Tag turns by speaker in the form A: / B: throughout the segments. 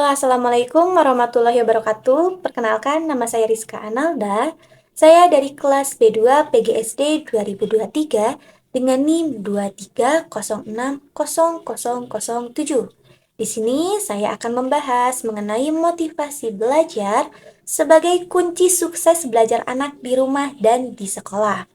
A: Halo, Assalamualaikum warahmatullahi wabarakatuh. Perkenalkan, nama saya Rizka Analda. Saya dari kelas B2 PGSD 2023 dengan NIM 23060007. Di sini saya akan membahas mengenai motivasi belajar sebagai kunci sukses belajar anak di rumah dan di sekolah.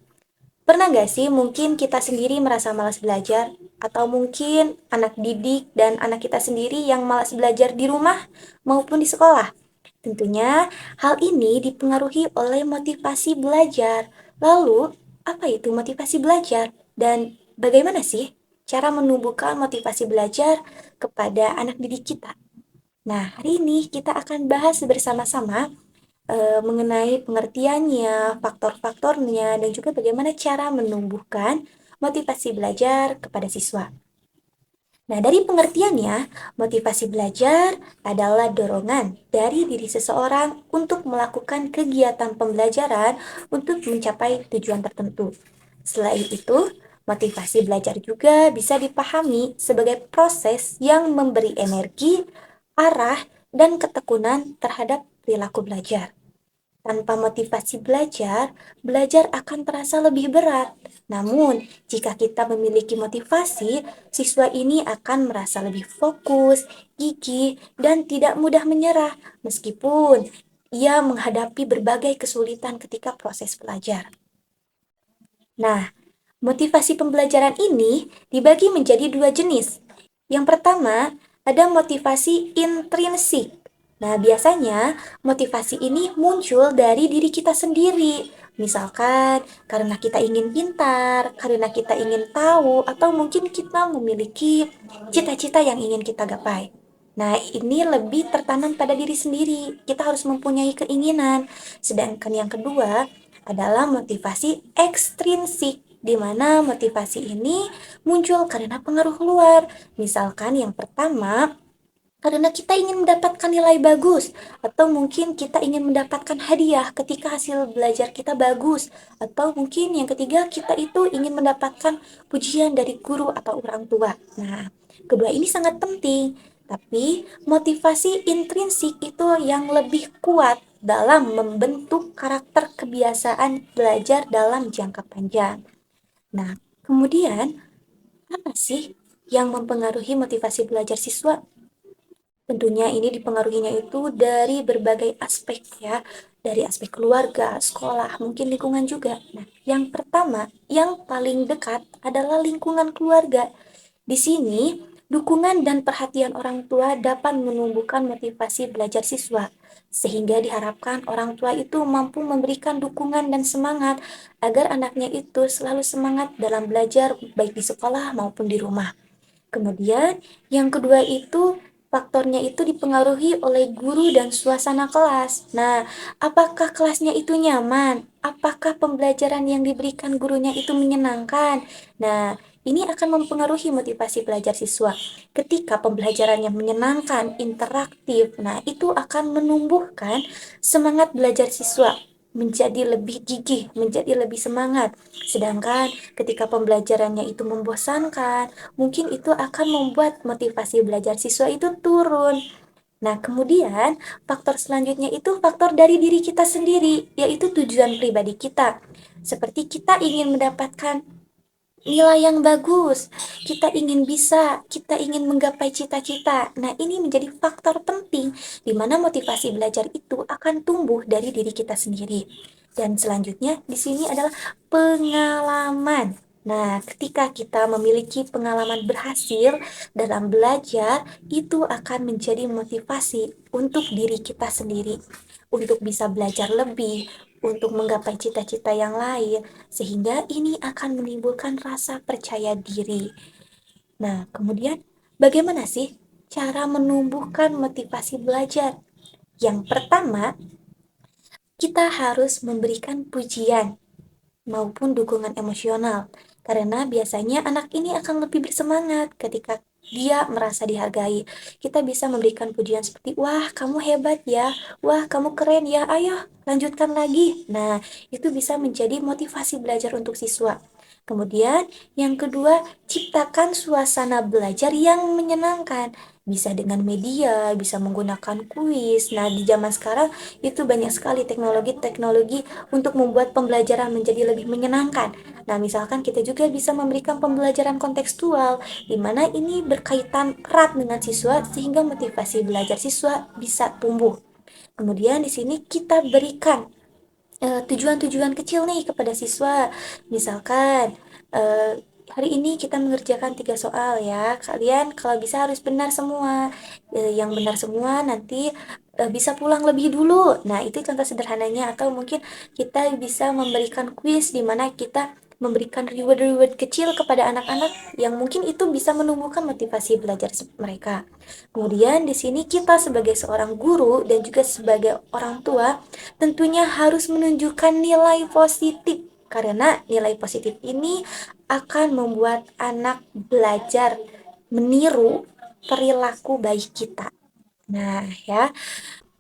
A: Pernah nggak sih mungkin kita sendiri merasa malas belajar? Atau mungkin anak didik dan anak kita sendiri yang malas belajar di rumah maupun di sekolah? Tentunya hal ini dipengaruhi oleh motivasi belajar. Lalu, apa itu motivasi belajar? Dan bagaimana sih cara menumbuhkan motivasi belajar kepada anak didik kita? Nah, hari ini kita akan bahas bersama-sama mengenai pengertiannya, faktor-faktornya, dan juga bagaimana cara menumbuhkan motivasi belajar kepada siswa. Nah, dari pengertiannya, motivasi belajar adalah dorongan dari diri seseorang untuk melakukan kegiatan pembelajaran untuk mencapai tujuan tertentu. Selain itu, motivasi belajar juga bisa dipahami sebagai proses yang memberi energi, arah, dan ketekunan terhadap perilaku belajar. Tanpa motivasi belajar, belajar akan terasa lebih berat. Namun, jika kita memiliki motivasi, siswa ini akan merasa lebih fokus, gigih, dan tidak mudah menyerah, meskipun ia menghadapi berbagai kesulitan ketika proses belajar. Nah, motivasi pembelajaran ini dibagi menjadi dua jenis. Yang pertama, ada motivasi intrinsik. Nah, biasanya motivasi ini muncul dari diri kita sendiri. Misalkan karena kita ingin pintar, karena kita ingin tahu, atau mungkin kita memiliki cita-cita yang ingin kita gapai. Nah, ini lebih tertanam pada diri sendiri. Kita harus mempunyai keinginan. Sedangkan yang kedua adalah motivasi ekstrinsik, di mana motivasi ini muncul karena pengaruh luar. Misalkan yang pertama, karena kita ingin mendapatkan nilai bagus, atau mungkin kita ingin mendapatkan hadiah ketika hasil belajar kita bagus, atau mungkin yang ketiga kita itu ingin mendapatkan pujian dari guru atau orang tua. Nah, kedua ini sangat penting, tapi motivasi intrinsik itu yang lebih kuat dalam membentuk karakter kebiasaan belajar dalam jangka panjang. Nah, kemudian apa sih yang mempengaruhi motivasi belajar siswa? Tentunya ini dipengaruhinya itu dari berbagai aspek ya, dari aspek keluarga, sekolah, mungkin lingkungan juga. Nah, yang pertama, yang paling dekat adalah lingkungan keluarga. Di sini, dukungan dan perhatian orang tua dapat menumbuhkan motivasi belajar siswa, sehingga diharapkan orang tua itu mampu memberikan dukungan dan semangat agar anaknya itu selalu semangat dalam belajar baik di sekolah maupun di rumah. Kemudian, yang kedua itu faktornya itu dipengaruhi oleh guru dan suasana kelas. Nah, apakah kelasnya itu nyaman? Apakah pembelajaran yang diberikan gurunya itu menyenangkan? Nah, ini akan mempengaruhi motivasi belajar siswa. Ketika pembelajaran yang menyenangkan, interaktif, nah itu akan menumbuhkan semangat belajar siswa menjadi lebih gigih, menjadi lebih semangat. Sedangkan ketika pembelajarannya itu membosankan, mungkin itu akan membuat motivasi belajar siswa itu turun. Nah, kemudian faktor selanjutnya itu faktor dari diri kita sendiri, yaitu tujuan pribadi kita. Seperti kita ingin mendapatkan nilai yang bagus, kita ingin bisa, kita ingin menggapai cita-cita. Nah, ini menjadi faktor penting di mana motivasi belajar itu akan tumbuh dari diri kita sendiri. Dan selanjutnya di sini adalah pengalaman. Nah, ketika kita memiliki pengalaman berhasil dalam belajar, itu akan menjadi motivasi untuk diri kita sendiri, untuk bisa belajar lebih, untuk menggapai cita-cita yang lain, sehingga ini akan menimbulkan rasa percaya diri. Nah, kemudian bagaimana sih cara menumbuhkan motivasi belajar? Yang pertama, kita harus memberikan pujian maupun dukungan emosional. Karena biasanya anak ini akan lebih bersemangat ketika dia merasa dihargai. Kita bisa memberikan pujian seperti, wah kamu hebat ya, wah kamu keren ya, ayo lanjutkan lagi. Nah, itu bisa menjadi motivasi belajar untuk siswa. Kemudian yang kedua, ciptakan suasana belajar yang menyenangkan. bisa dengan media, bisa menggunakan kuis. Nah, di zaman sekarang itu banyak sekali teknologi-teknologi untuk membuat pembelajaran menjadi lebih menyenangkan. Nah, misalkan kita juga bisa memberikan pembelajaran kontekstual, di mana ini berkaitan erat dengan siswa sehingga motivasi belajar siswa bisa tumbuh. Kemudian di sini kita berikan tujuan-tujuan kecil nih kepada siswa. Misalkan, hari ini kita mengerjakan 3 soal ya. Kalian kalau bisa harus benar semua. Yang benar semua nanti bisa pulang lebih dulu. Nah, itu contoh sederhananya. Atau mungkin kita bisa memberikan kuis di mana kita memberikan reward-reward kecil kepada anak-anak yang mungkin itu bisa menumbuhkan motivasi belajar mereka. Kemudian di sini kita sebagai seorang guru dan juga sebagai orang tua tentunya harus menunjukkan nilai positif karena nilai positif ini akan membuat anak belajar meniru perilaku baik kita. Nah, ya,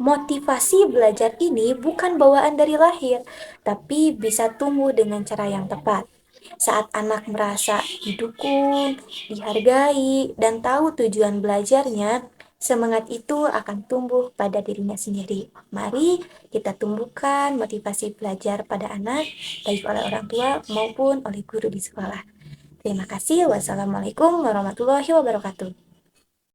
A: motivasi belajar ini bukan bawaan dari lahir, tapi bisa tumbuh dengan cara yang tepat. Saat anak merasa didukung, dihargai, dan tahu tujuan belajarnya, semangat itu akan tumbuh pada dirinya sendiri. Mari kita tumbuhkan motivasi belajar pada anak, baik oleh orang tua maupun oleh guru di sekolah. Terima kasih. Wassalamualaikum warahmatullahi wabarakatuh.